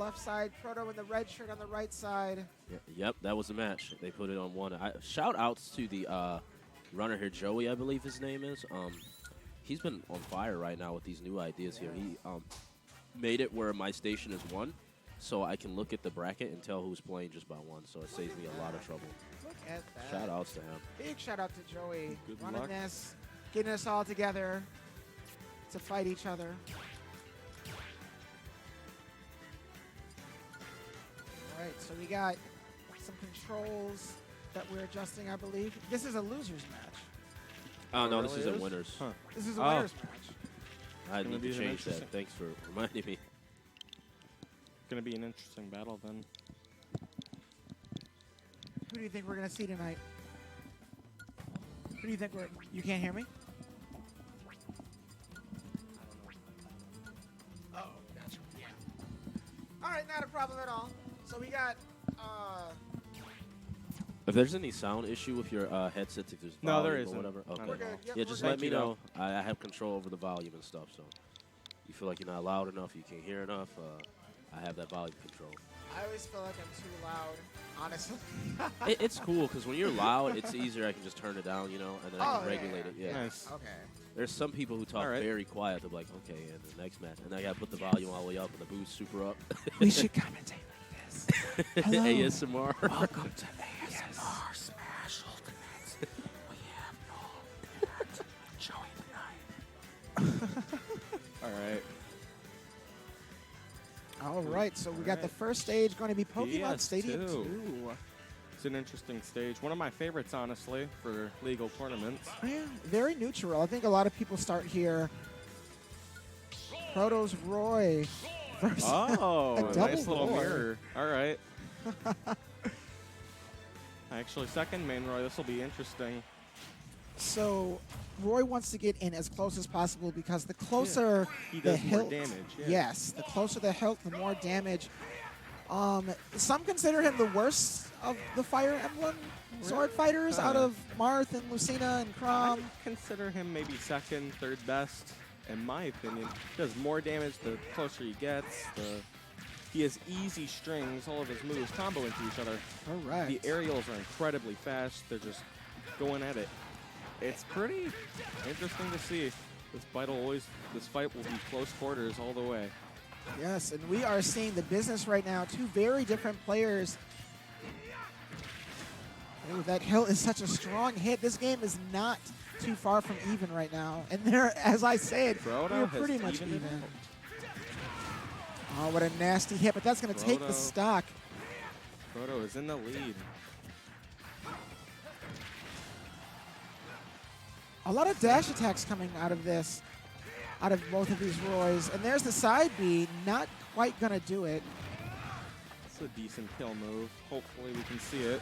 left side, Proto in the red shirt on the right side. Yep, that was the match. They put it on one. Shout outs to the runner here, Joey, I believe his name is. He's been on fire right now with these new ideas here. He made it where my station is 1, so I can look at the bracket and tell who's playing just by 1, so it saves me a lot of trouble. Look at that. Shout outs to him. Big shout out to Joey. Good running luck. this, getting us all together to fight each other. All right, so we got some controls that we're adjusting, I believe. This is a loser's match. Oh, no, really this is a is? winners. Huh. This is a Oh. winner's match. I gonna need be to an change that. interesting- Thanks for reminding me. Gonna be an interesting battle then. Who do you think we're going to see tonight? Who do you think we're... You can't hear me? Oh, gotcha. Yeah. All right, not a problem at all. So we got... If there's any sound issue with your headset, if there's No, there volume or isn't. whatever, Not okay. at We're good. all. Yep, Yeah, we're just good. let me you, though. know. I have control over the volume and stuff, so you feel like you're not loud enough, you can't hear enough, I have that volume control. I always feel like I'm too loud, honestly. It's cool, because when you're loud, it's easier. I can just turn it down, you know, and then I Oh, can yeah, regulate it. yeah. Yeah. Nice. Okay. There's some people who talk All right. very quiet. They're like, okay, and the next match. And I got to put the volume all the way up and the boost super up. We should commentate like this. Hello. ASMR. Welcome to ASMR Smash Ultimates. We have Null and Joey tonight. All right. All right, so we got the Alright. first stage going to be Pokemon PS2. Stadium 2. It's an interesting stage. One of my favorites, honestly, for legal tournaments. Yeah, very neutral. I think a lot of people start here. Proto's Roy versus Oh, a double nice little roar. mirror. All right. Actually, second main Roy. This will be interesting. So Roy wants to get in as close as possible because the closer He the does more hilt, damage. Yeah. yes, the closer the hilt, the more damage. Some consider him the worst of the Fire Emblem sword fighters out of Marth and Lucina and I Chrom. consider him maybe second, third best, in my opinion. He does more damage the closer he gets. He has easy strings. All of his moves combo into each other. All right. The aerials are incredibly fast. They're just going at it. It's pretty interesting to see. This fight will be close quarters all the way. Yes, and we are seeing the business right now. Two very different players. Oh, that hilt is such a strong hit. This game is not too far from even right now. And there, as I said, Proto we're has pretty much evened it even. out. Oh, what a nasty hit, but that's going to take the Proto. stock. Proto is in the lead. A lot of dash attacks coming out of this, out of both of these Roys. And there's the side B, not quite going to do it. It's a decent kill move. Hopefully we can see it.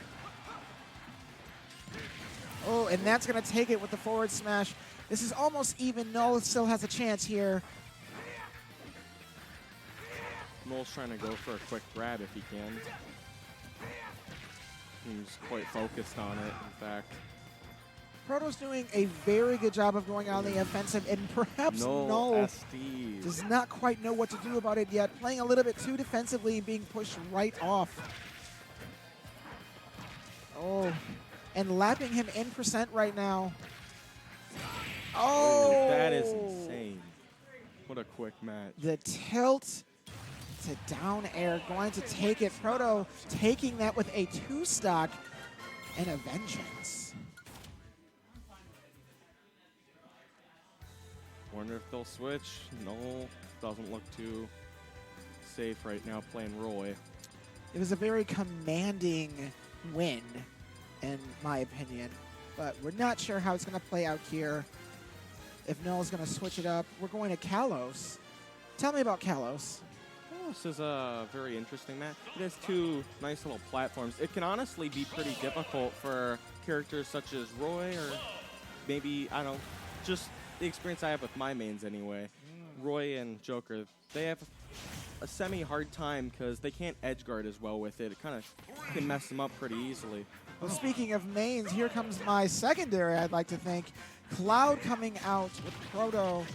Oh, and that's going to take it with the forward smash. This is almost even. Null still has a chance here. Null's trying to go for a quick grab if he can. He's quite focused on it, in fact. Proto's doing a very good job of going on the offensive, and perhaps Null SD. does not quite know what to do about it yet. Playing a little bit too defensively, being pushed right off. Oh, and lapping him in percent right now. Oh! That is insane. What a quick match. The tilt to down air, going to take it. Proto taking that with a 2-stock and a vengeance. Wonder if they'll switch. Null doesn't look too safe right now playing Roy. It was a very commanding win, in my opinion. But we're not sure how it's going to play out here. If Null's going to switch it up. We're going to Kalos. Tell me about Kalos. This is a very interesting match. It has two nice little platforms. It can honestly be pretty difficult for characters such as Roy or maybe, I don't know, just the experience I have with my mains anyway. Roy and Joker, they have a semi-hard time because they can't edge guard as well with it. It kind of can mess them up pretty easily. Well, speaking of mains, here comes my secondary, I'd like to think. Cloud coming out with Proto.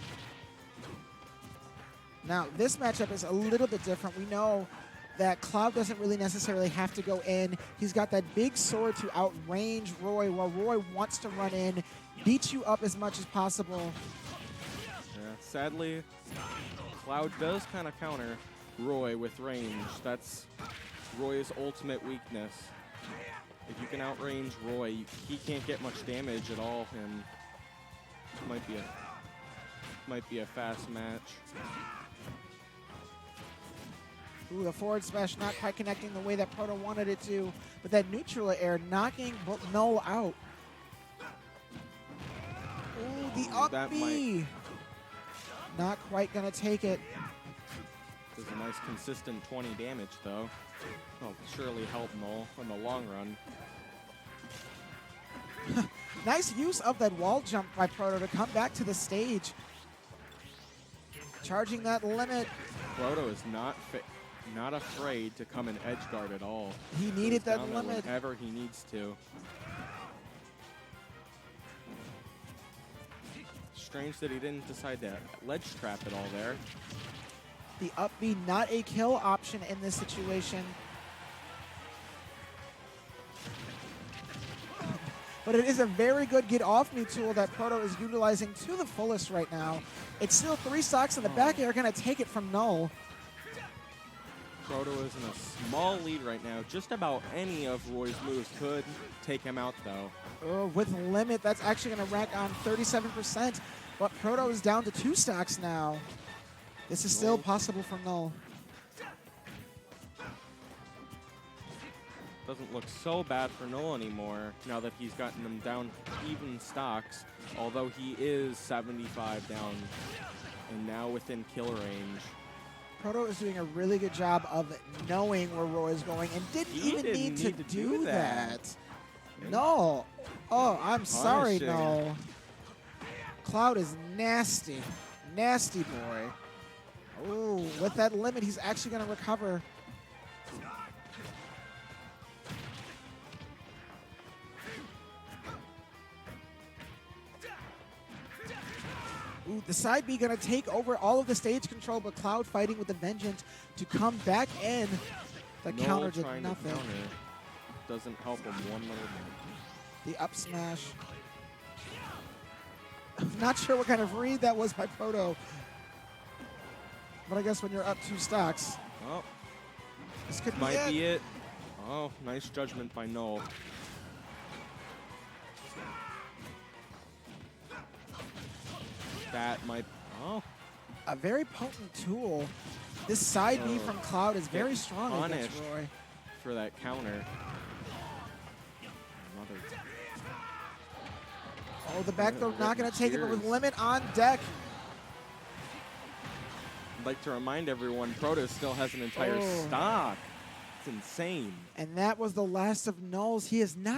Now, this matchup is a little bit different. We know that Cloud doesn't really necessarily have to go in. He's got that big sword to outrange Roy, while Roy wants to run in, beat you up as much as possible. Yeah, sadly, Cloud does kind of counter Roy with range. That's Roy's ultimate weakness. If you can outrange Roy, he can't get much damage at all, and it might be a fast match. Ooh, the forward smash not quite connecting the way that Proto wanted it to, but that neutral air knocking Null out. Ooh, the up B. Not quite gonna take it. Does a nice consistent 20 damage though. Will surely help Null in the long run. Nice use of that wall jump by Proto to come back to the stage. Charging that limit. Proto is not afraid to come in edge guard at all. He needed that down there limit. whenever he needs to. Strange that he didn't decide to ledge trap it all there. The up B not a kill option in this situation. But it is a very good get off me tool that Proto is utilizing to the fullest right now. It's still 3 stocks in the back air, gonna take it from Null. Proto is in a small lead right now. Just about any of Roy's moves could take him out though. Oh, with limit, that's actually gonna rack on 37%. But Proto is down to 2 stocks now. This is still possible for Null. Doesn't look so bad for Null anymore now that he's gotten them down even stocks, although he is 75 down and now within kill range. Proto is doing a really good job of knowing where Roy is going and didn't even need to do that. Null. Oh, I'm sorry, Null. Cloud is nasty. Nasty boy. Ooh, with that limit, he's actually going to recover. Ooh, the side B going to take over all of the stage control, but Cloud fighting with the Vengeance to come back in. The counter did nothing. Doesn't help him one little bit. The up smash. I'm not sure what kind of read that was by Proto. But I guess when you're up 2 stocks. Oh, this could might be it. Oh, nice judgment by Null. That might, a very potent tool. This side B from Cloud is very strong against Roy. For that counter. Oh, the back throw not going to take it, but with limit on deck. I'd like to remind everyone, Proto still has an entire stock. It's insane. And that was the last of Nulls. He is not